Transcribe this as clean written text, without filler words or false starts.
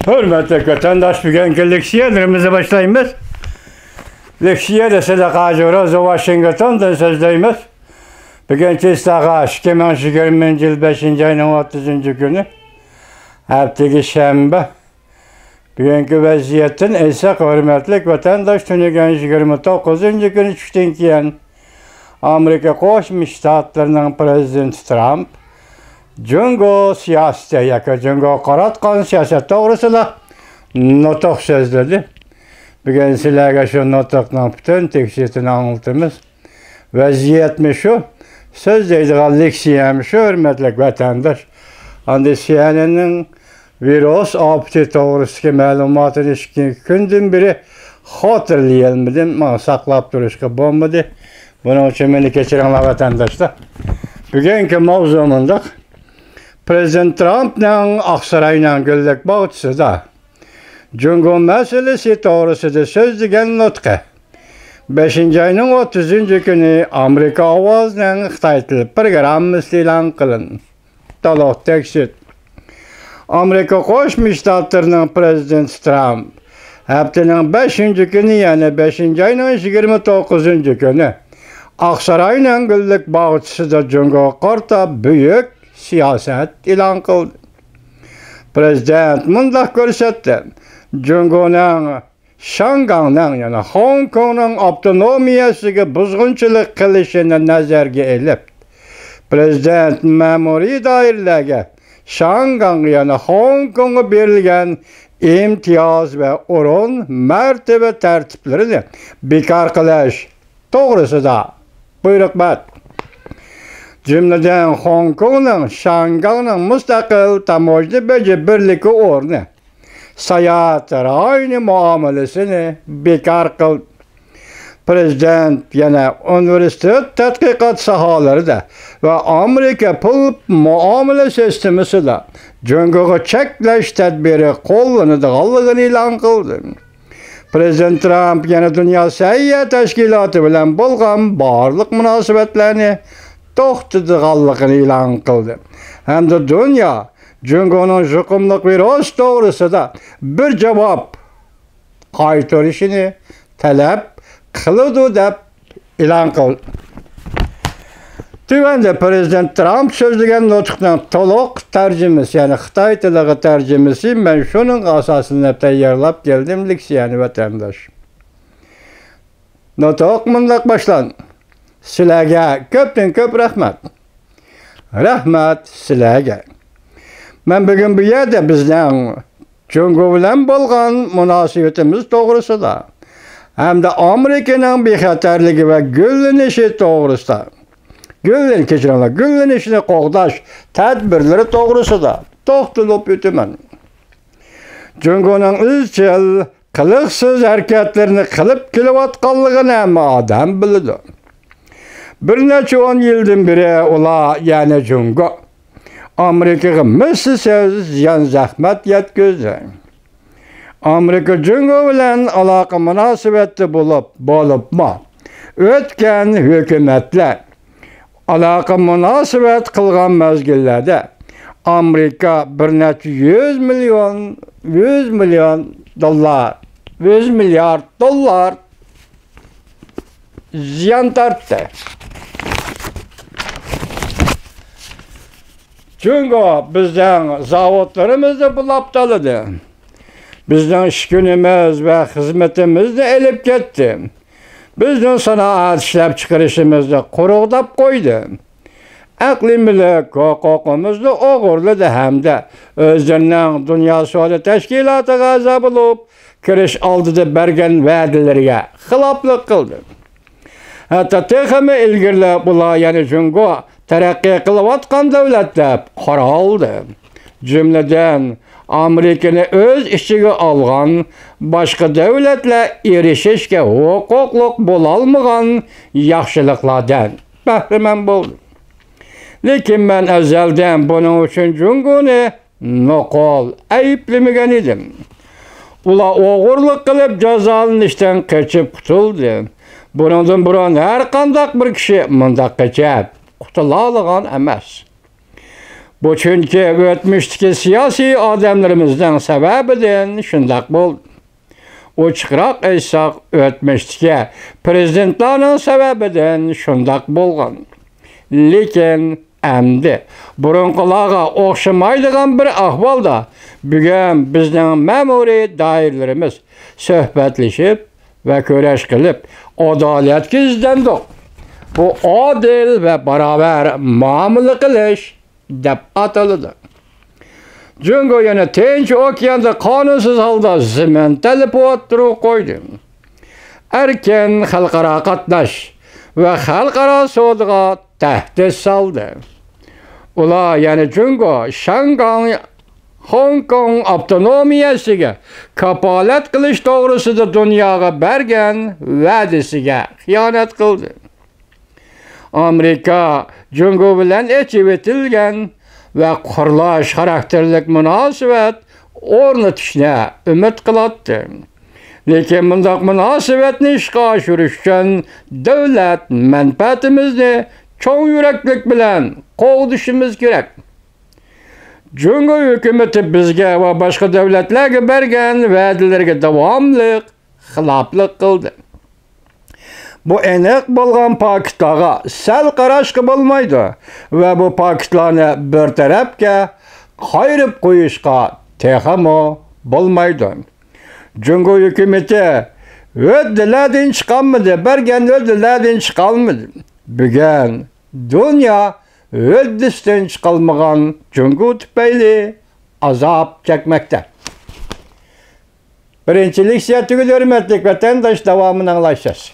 Hürmetli vatandaş, bugünkü leksiyalarımıza başlayımız. Leksiya dese de Kajura, Washington'dan sözleyimiz. Bugünkü istağaç 2020 yıl 5. ayının 30. günü. Haftaki şembe. Bugünkü vaziyetin ise hürmetli vatandaş tünügen 29. günü çıktın kiyen Amerika Koşmuş Ştatlarının Prezidenti Trump Cungo siyasete yakı Cungo qaratqan siyaset doğrusunda notuk sözledi. Bugün sizlerge şu notukның bütün tekstini anlatımız. Vaziyetmi şu, söz deydiğen leksiyem şu, hürmetli vatandaş. Andi CNN'nin virüs apti doğrusu malumatını kündün biri hatırlayalmadım, bana saklap duruşka bombadı. Bunun için beni geçirenler vatandaşlar. Bugünkü mavzumunda Prezident Trump'ның Aksaray'la güllük bağıtısı da Cungo meselesi doğrusuda söz degen nutqı. 5. ayının 30. günü Amerika Avaz'ның Xitay programması ilan kılın. Talaq teksit. Amerika Koşmuş Ştatlarının Prezidenti Trump haftanın 5. günü yani 5. ayının 29. günü Aksaray'la güllük bağıtısı da Cungo qarta büyük siyaset ilan kıldı. Prezident mundaq görsetdi. Cungo'nun Şangang'dan yani Hong Kong'un avtonomiyasiga buzg'unchilik qilishini nazarga elib, Prezident ma'muriy doiralarga Shangang yani Hong Kong'a berilgan imtiyoz ve o'rin martaba tartiblarini bekor qilish to'g'risida buyruq berdi. Cümleden Hong Kong'un Shangang'ın müstakil tamoyni birligi o'rni seyahat aynı muamelesini bekor kıldı. Prezident yana üniversitet tadqiqot sahalarida ve Amerika pul muamele sistemisida Cungo'ga cheklash tadbiri qo'llanadiganligini e'lon qildi. Prezident Trump yana Dünya Sayya Tashkiloti bilan bo'lgan barliq munosabatlarni to'xtatadiganligini e'lon qildi. Hamda dunyo Cungo'nun yuqumliq virus to'g'risida bir javob qaytarishini talab qiladi deb e'lon qildi. Tuvanda Prezident Trump so'zlagan nutqning to'liq tarjimasi, ya'ni Xitoy tiliga tarjimasi men shuning asosida tayyorlab keldim leksiyani vatandosh. Nutq mundaq boshlan. Sizlarga ko'pdan ko'p rahmat. Rahmat sizlarga. Men bugun bu yerda bizning Cungo bilan bo'lgan munosabatimiz to'g'risida hamda Amerikaning bexatarligi va gullanishi to'g'risida gullanishini qo'g'dash tadbirlari to'g'risida to'xtalib o'taman. Cungo'ning izchil qiliqsiz harakatlarini qilib kelayotganligini hamma odam biladi. Bir necha 10 yildan beri ular yani Cungo Amerikaga mislsiz ziyon zahmat yetkazdi. Amerika Cungo bilan aloqa munosabatda bo'libmi? O'tgan hukumatlar aloqa munosabat qilgan mezgillarda Amerika bir necha 100 milyard dollar ziyon tortdi. Cungo bizden zavodlarımızda bulab taladı. Bizden iş günümüz ve hizmetimizni elib ketdi. Bizden sanoat ishlab chiqarishimizni quruqdab qo'ydi. Aqlimilik huquqimizni o'g'irladi hamda o'zining Dunyo sog'liq tashkilotiga a'zo bo'lib, kirish oldida bergan va'dalariga xiloflik qildi. Hatto texmi ilgirlab bular yani Cungo taraqqiy qilayotgan davlat deb qaraldi. Jumladan Amerikani o'z ichiga olgan boshqa davlatlar erishishga huquqli bo'la olmagan yaxshiliklardan bahramand bo'ldi. Lekin men azaldan buning uchun Cungoni nuqul ayblamagan edim. Ular o'g'irlik qilib jazolanishdan qochib qutuldi. Bundan burun har qanday bir kishi mundaq qochib qutula olgan emas. Bu çünkü ötmüşteki siyasi adamlarımızdan sebebinden şundak bol. Uçqırak aytsaq ötmüşteki prezidentlarning sebebinden şundak bolgan. Lekin endi burunqilarga o'xshamaydigan bir ahvolda bugun bizning ma'muriy doirlarimiz suhbatlashib va ko'rash qilib adolatga izlandik. Bu adil ve beraber muamele qilish deb ataladi. Jungo yana Tinch okeanda qonunsuz holda zimintalib o'tirib qo'ydi. Erkin xalqaro qatnash va xalqaro savdoga tahdid soldi. Ular yani Jungo Shanghai Hong Kong avtonomiyasiga kapolat qilish to'g'risida dunyoga bergan va'dasiga xiyonat qildi. Amerika Jungo bilan echib etilgan ve qurlash xarakterlik munosabat o'rnatishni umid qiladi. Lekin bunday munosabatni ishga oshirish uchun davlat manfaatimizni cho'ng yuraklik bilan qo'g'dishimiz kerak. Jungo hukumati bizga va boshqa davlatlarga bergan va'dalarga davomli xiloflik qildi. Bu aniq bo'lgan faktlarga sal qarashga bo'lmaydi va bu faktlarni bir tarafga qayirib qo'yishga texmo bo'lmaydi. Jungo hukumati o'ddilardan chiqolmadi, bergan o'ddilardan chiqolmadi. Bugun dunyo o'ddisidan chiqolmagan Jungo tufayli azob chekmoqda. Birinchi leksiya tugadi, hurmatli vatandosh, davomini anglaysiz.